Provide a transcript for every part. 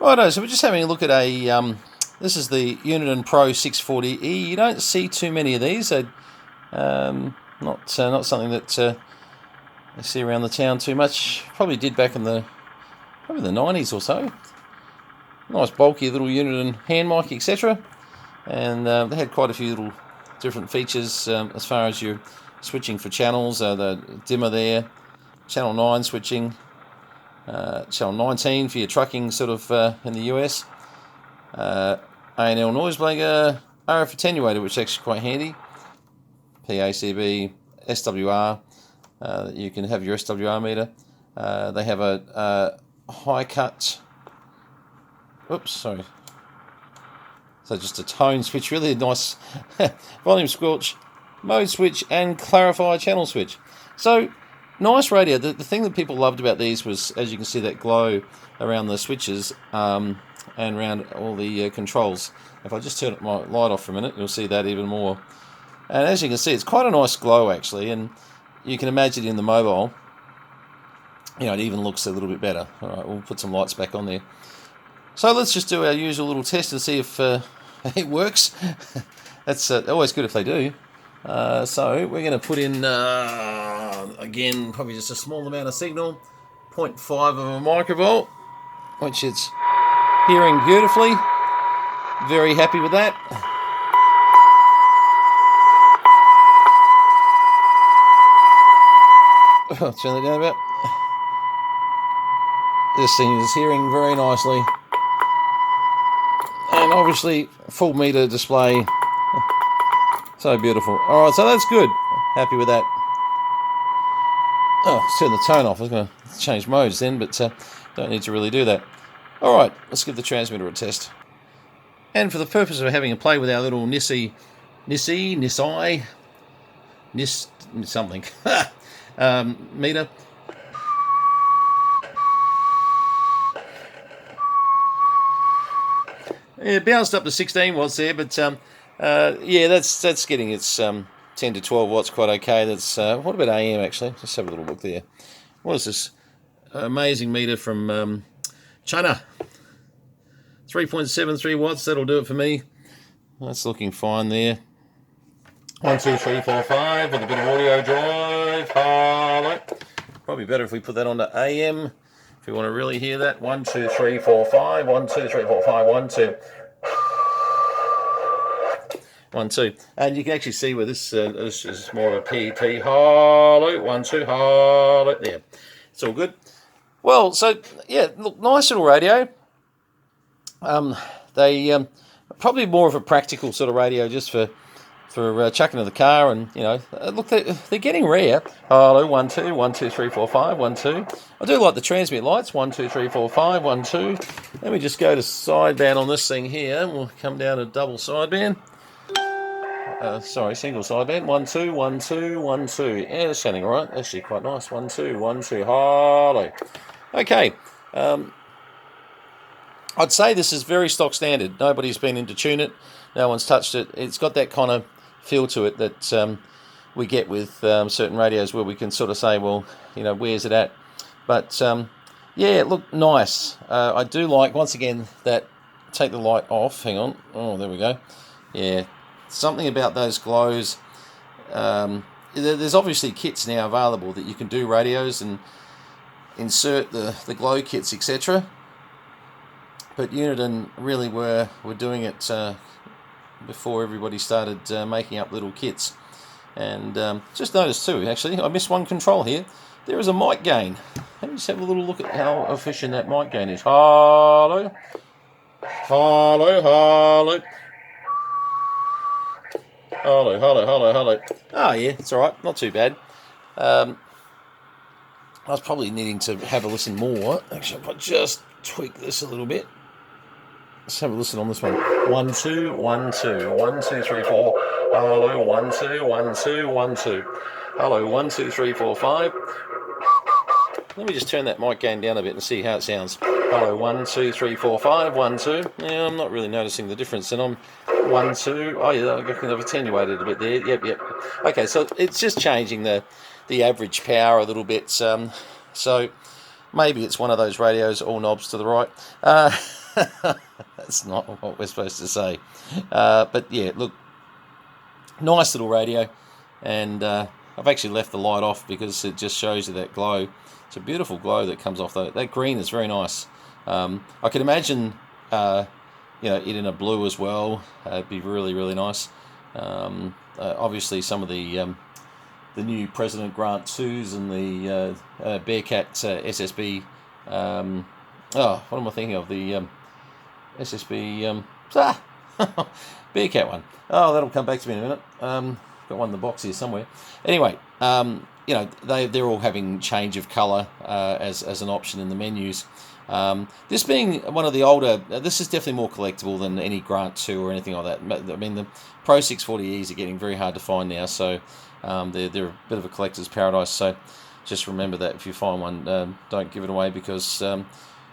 Righto, so we're just having a look at a, this is the Uniden Pro640e. You don't see too many of these. Not something that I see around the town too much. Probably did back in probably the 90s or so. Nice bulky little Uniden hand mic, etc. And they had quite a few little different features as far as your switching for channels. The dimmer there, channel 9 switching, channel 19 for your trucking sort of in the US, A&L noise blagger, RF attenuator, which is actually quite handy, PACB, SWR, you can have your SWR meter. They have a high cut, oops, sorry, so just a tone switch, really nice volume squelch, mode switch, and clarify channel switch. So nice radio. The thing that people loved about these was, as you can see, that glow around the switches and around all the controls. If I just turn my light off for a minute, you'll see that even more. And as you can see, it's quite a nice glow actually, and you can imagine in the mobile, you know, it even looks a little bit better. All right, we'll put some lights back on there. So let's just do our usual little test and see if it works. That's always good if they do. So we're going to put in, again, probably just a small amount of signal, 0.5 of a microvolt, which it's hearing beautifully. Very happy with that. I'll turn that down a bit. This thing is hearing very nicely. And obviously, full meter display. So beautiful. Alright, so that's good. Happy with that. Oh, let's turn the tone off. I was going to change modes then, but don't need to really do that. Alright, let's give the transmitter a test. And for the purpose of having a play with our little Nissi, something, meter. Yeah, it bounced up to 16 watts there, but yeah, that's getting its 10 to 12 watts quite okay. That's what about AM actually? Let's have a little look there. What is this? Amazing meter from China. 3.73 watts. That'll do it for me. That's looking fine there. 1, 2, 3, 4, 5 with a bit of audio drive. Hello. Probably better if we put that onto AM. If you want to really hear that, 1, 2, 3, 4, 5, 1, 2, 3, 4, 5, 1, 2. 1, 2. And you can actually see where this is more of a PP. Hello, 1, 2, hello. There. It's all good. Well, so, yeah, look, nice little radio. They probably more of a practical sort of radio just for chucking to the car, and you know, look, they're getting rare. Hello, 1, 2, 1, 2, 3, 4, 5, 1, 2. I do like the transmit lights. 1, 2, 3, 4, 5, 1, 2. Let me just go to sideband on this thing here. We'll come down to double sideband. Sorry, single sideband. 1, 2, 1, 2, 1, 2. Yeah, that's sounding all right. Actually, quite nice. 1, 2, 1, 2. Hello. Okay. I'd say this is very stock standard. Nobody's been in to tune it. No one's touched it. It's got that kind of feel to it that we get with certain radios where we can sort of say, well, you know, where's it at? But yeah, look, nice. I do like, once again, that, take the light off, hang on, oh, there we go. Yeah, something about those glows. There's obviously kits now available that you can do radios and insert the glow kits, etc. But Uniden really were doing it before everybody started making up little kits. And just noticed too, actually, I missed one control here. There is a mic gain. Let me just have a little look at how efficient that mic gain is. Hello. Hello, hello. Hello, hello, hello, hello. Oh yeah, it's alright, not too bad. I was probably needing to have a listen more. Actually, if I just tweak this a little bit. Let's have a listen on this one. 1, 2, 1, 2, 1, 2, 3, 4. Hello, 1, 2, 1, 2, 1, 2. Hello, 1, 2, 3, 4, 5. Let me just turn that mic gain down a bit and see how it sounds. Hello, 1, 2, 3, 4, 5, 1, 2. Yeah, I'm not really noticing the difference. And I'm 1, 2. Oh yeah, I reckon I've attenuated a bit there. Yep. Okay, so it's just changing the average power a little bit. So maybe it's one of those radios, all knobs to the right. That's not what we're supposed to say. But yeah, look, nice little radio, and I've actually left the light off because it just shows you that glow. It's a beautiful glow that comes off. That green is very nice. I could imagine, it in a blue as well. It'd be really, really nice. Obviously, some of the new President Grant 2s and the Bearcat SSB. What am I thinking of? The SSB Bearcat one. Oh, that'll come back to me in a minute. Got one in the box here somewhere. Anyway, they're all having change of colour as an option in the menus. This being one of the older, this is definitely more collectible than any Grant 2 or anything like that. I mean, the Pro640es are getting very hard to find now, so they're a bit of a collector's paradise. So just remember that if you find one, don't give it away, because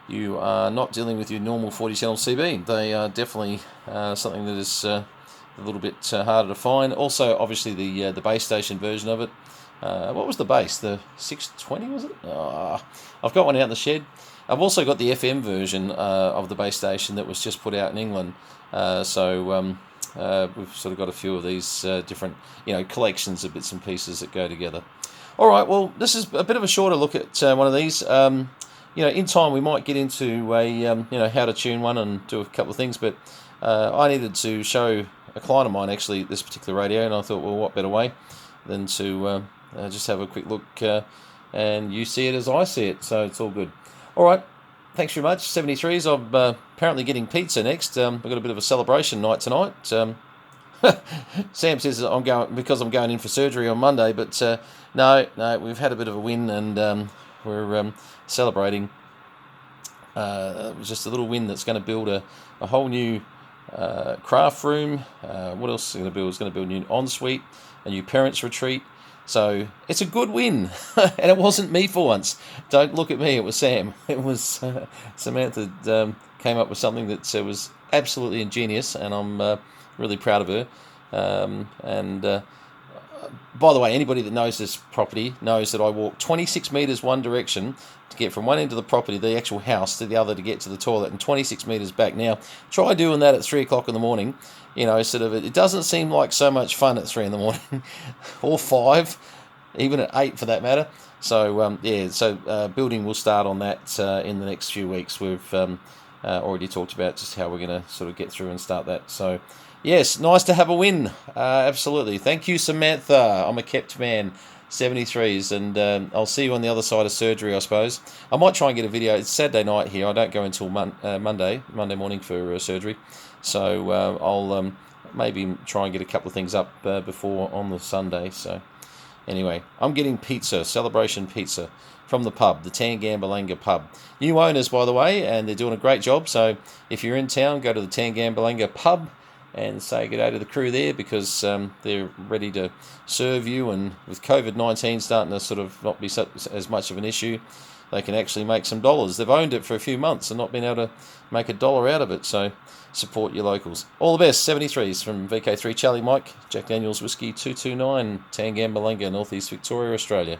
you are not dealing with your normal 40-channel CB. They are definitely something that is a little bit harder to find. Also, obviously, the base station version of it. What was the base? The 620, was it? I've got one out in the shed. I've also got the FM version of the base station that was just put out in England. So we've sort of got a few of these different, collections of bits and pieces that go together. All right, well, this is a bit of a shorter look at one of these. In time we might get into a, how to tune one and do a couple of things, but I needed to show a client of mine actually this particular radio, and I thought, well, what better way than to just have a quick look and you see it as I see it, so it's all good. All right, thanks very much. 73s. I'm apparently getting pizza next. I've got a bit of a celebration night tonight. Sam says I'm going in for surgery on Monday, but no, we've had a bit of a win, and we're celebrating. Just a little win that's going to build a whole new craft room. What else is it going to build? It's going to build a new ensuite, a new parents retreat. So it's a good win, and it wasn't me for once. Don't look at me, it was Sam. It was Samantha came up with something that was absolutely ingenious, and I'm really proud of her. By the way, anybody that knows this property knows that I walk 26 metres one direction to get from one end of the property, the actual house, to the other to get to the toilet, and 26 metres back. Now, try doing that at 3 o'clock in the morning. It doesn't seem like so much fun at 3 in the morning, or 5, even at 8 for that matter. So, building will start on that in the next few weeks. We've already talked about just how we're going to sort of get through and start that. So, yes, nice to have a win. Absolutely. Thank you, Samantha. I'm a kept man. 73s, and I'll see you on the other side of surgery, I suppose. I might try and get a video. It's Saturday night here. I don't go until Monday morning for surgery. So I'll maybe try and get a couple of things up before on the Sunday. So anyway, I'm getting pizza, celebration pizza, from the pub, the Tangambalanga pub. New owners, by the way, and they're doing a great job. So if you're in town, go to the Tangambalanga pub and say good day to the crew there, because they're ready to serve you. And with COVID-19 starting to sort of not be as much of an issue, they can actually make some dollars. They've owned it for a few months and not been able to make $1 out of it. So support your locals. All the best. 73s from VK3 Charlie Mike, Jack Daniels Whiskey 229, Tangambalanga, Northeast Victoria, Australia.